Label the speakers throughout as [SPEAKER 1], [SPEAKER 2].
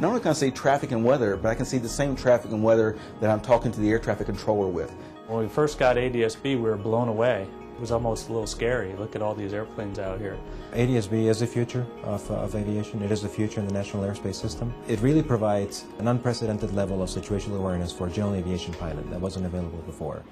[SPEAKER 1] Not only can I see traffic and weather, but I can see the same traffic and weather that I'm talking to the air traffic controller with.
[SPEAKER 2] When we first got ADSB, we were blown away. It was almost a little scary. Look at all these airplanes out here.
[SPEAKER 3] ADSB is the future of aviation. It is the future in the national airspace system. It really provides an unprecedented level of situational awareness for a general aviation pilot that wasn't available before.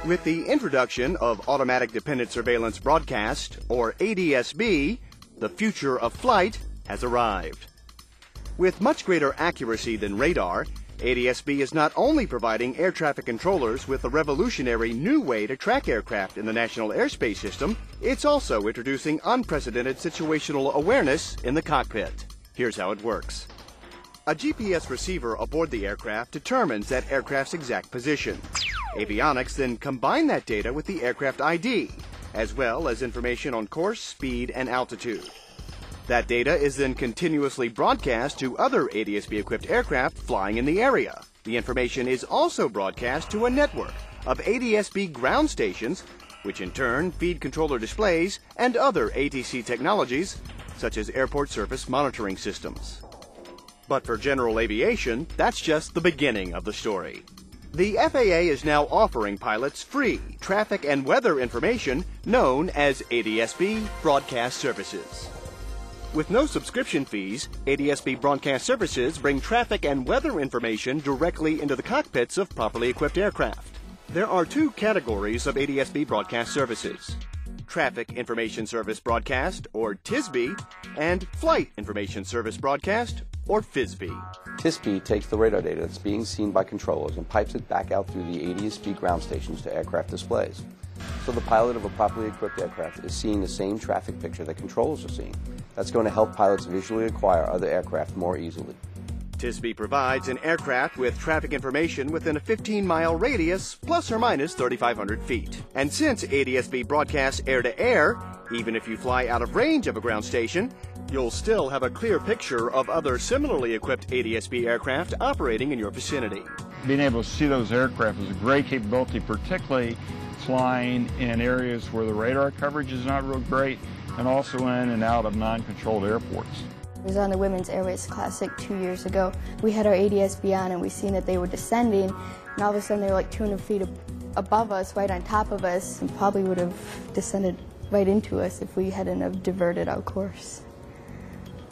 [SPEAKER 4] With the introduction of Automatic Dependent Surveillance Broadcast, or ADSB, the future of flight has arrived. With much greater accuracy than radar, ADSB is not only providing air traffic controllers with a revolutionary new way to track aircraft in the national airspace system, it's also introducing unprecedented situational awareness in the cockpit. Here's how it works. A GPS receiver aboard the aircraft determines that aircraft's exact position. Avionics then combine that data with the aircraft ID, as well as information on course, speed, and altitude. That data is then continuously broadcast to other ADSB-equipped aircraft flying in the area. The information is also broadcast to a network of ADSB ground stations, which in turn feed controller displays and other ATC technologies, such as airport surface monitoring systems. But for general aviation, that's just the beginning of the story. The FAA is now offering pilots free traffic and weather information known as ADSB broadcast services. With no subscription fees, ADSB broadcast services bring traffic and weather information directly into the cockpits of properly equipped aircraft. There are two categories of ADSB broadcast services: Traffic Information Service Broadcast, or TISB, and Flight Information Service Broadcast, or FAASTeam.
[SPEAKER 5] TISB takes the radar data that's being seen by controllers and pipes it back out through the ADSB ground stations to aircraft displays. So the pilot of a properly equipped aircraft is seeing the same traffic picture that controllers are seeing. That's going to help pilots visually acquire other aircraft more easily.
[SPEAKER 4] TISB provides an aircraft with traffic information within a 15-mile radius, plus or minus 3,500 feet. And since ADSB broadcasts air-to-air, even if you fly out of range of a ground station, you'll still have a clear picture of other similarly equipped ADSB aircraft operating in your vicinity.
[SPEAKER 6] Being able to see those aircraft is a great capability, particularly flying in areas where the radar coverage is not real great, and also in and out of non-controlled airports.
[SPEAKER 7] I was on the Women's Airways Classic 2 years ago. We had our ADSB on and we seen that they were descending, and all of a sudden they were like 200 feet above us, right on top of us, and probably would have descended right into us if we hadn't have diverted our course.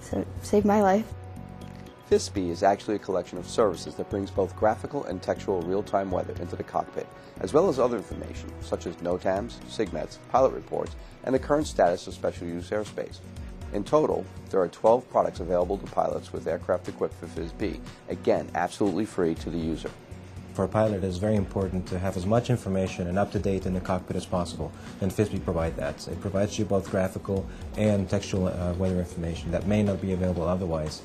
[SPEAKER 7] So it saved my life.
[SPEAKER 5] FAASTeam is actually a collection of services that brings both graphical and textual real-time weather into the cockpit, as well as other information such as NOTAMs, SIGMETs, pilot reports, and the current status of special use airspace. In total, there are 12 products available to pilots with aircraft equipped for FAASTeam, again, absolutely free to the user.
[SPEAKER 3] For a pilot, it is very important to have as much information and up-to-date in the cockpit as possible, and FAASTeam provides that. It provides you both graphical and textual weather information that may not be available otherwise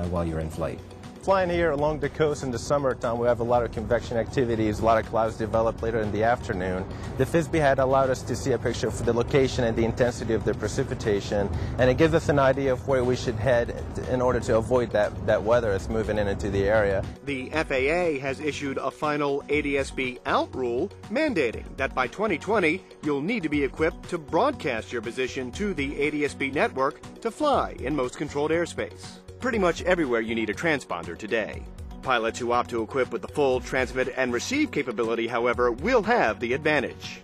[SPEAKER 3] while you're in flight.
[SPEAKER 8] Flying here along the coast in the summertime, we have a lot of convection activities, a lot of clouds develop later in the afternoon. The FAASTeam had allowed us to see a picture of the location and the intensity of the precipitation, and it gives us an idea of where we should head in order to avoid that weather that's moving into the area.
[SPEAKER 4] The FAA has issued a final ADSB out rule mandating that by 2020 you'll need to be equipped to broadcast your position to the ADSB network to fly in most controlled airspace. Pretty much everywhere you need a transponder today. Pilots who opt to equip with the full transmit and receive capability, however, will have the advantage.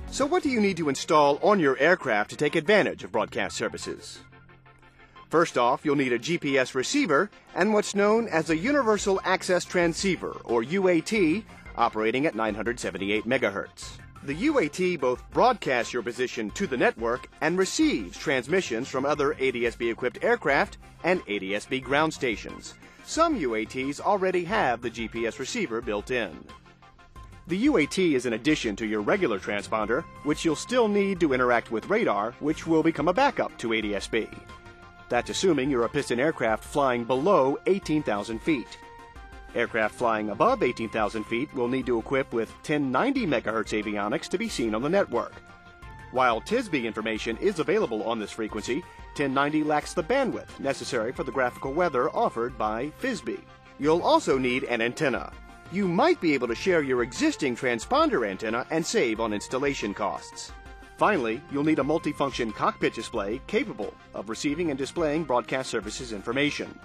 [SPEAKER 4] So what do you need to install on your aircraft to take advantage of broadcast services? First off, you'll need a GPS receiver and what's known as a Universal Access Transceiver, or UAT, operating at 978 MHz. The UAT both broadcasts your position to the network and receives transmissions from other ADSB-equipped aircraft and ADSB ground stations. Some UATs already have the GPS receiver built in. The UAT is an addition to your regular transponder, which you'll still need to interact with radar, which will become a backup to ADSB. That's assuming you're a piston aircraft flying below 18,000 feet. Aircraft flying above 18,000 feet will need to equip with 1090 MHz avionics to be seen on the network. While TISB information is available on this frequency, 1090 lacks the bandwidth necessary for the graphical weather offered by FAASTeam. You'll also need an antenna. You might be able to share your existing transponder antenna and save on installation costs. Finally, you'll need a multifunction cockpit display capable of receiving and displaying broadcast services information.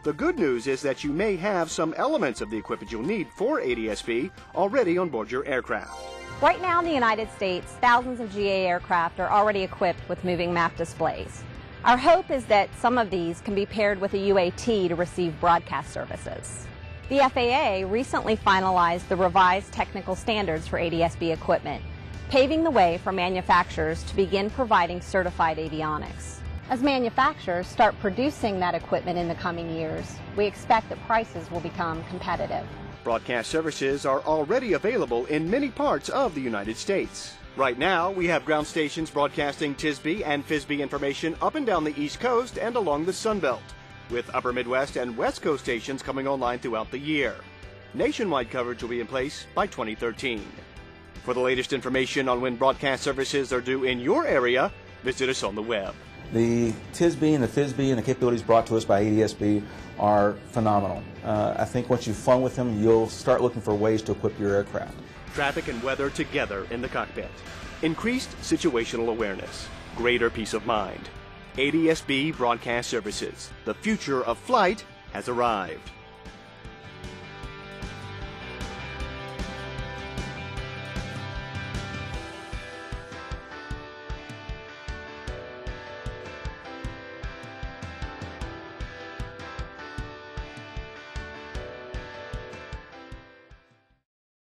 [SPEAKER 4] The good news is that you may have some elements of the equipment you'll need for ADSB already on board your aircraft.
[SPEAKER 9] Right now in the United States, thousands of GA aircraft are already equipped with moving map displays. Our hope is that some of these can be paired with a UAT to receive broadcast services. The FAA recently finalized the revised technical standards for ADSB equipment, paving the way for manufacturers to begin providing certified avionics. As manufacturers start producing that equipment in the coming years, we expect that prices will become competitive.
[SPEAKER 4] Broadcast services are already available in many parts of the United States. Right now, we have ground stations broadcasting TSB and FAASTeam information up and down the East Coast and along the Sun Belt, with Upper Midwest and West Coast stations coming online throughout the year. Nationwide coverage will be in place by 2013. For the latest information on when broadcast services are due in your area, visit us on the web.
[SPEAKER 1] The TSB and the FAASTeam and the capabilities brought to us by ADSB are phenomenal. I think once you've fun with them, you'll start looking for ways to equip your aircraft.
[SPEAKER 4] Traffic and weather together in the cockpit. Increased situational awareness. Greater peace of mind. ADSB Broadcast Services. The future of flight has arrived.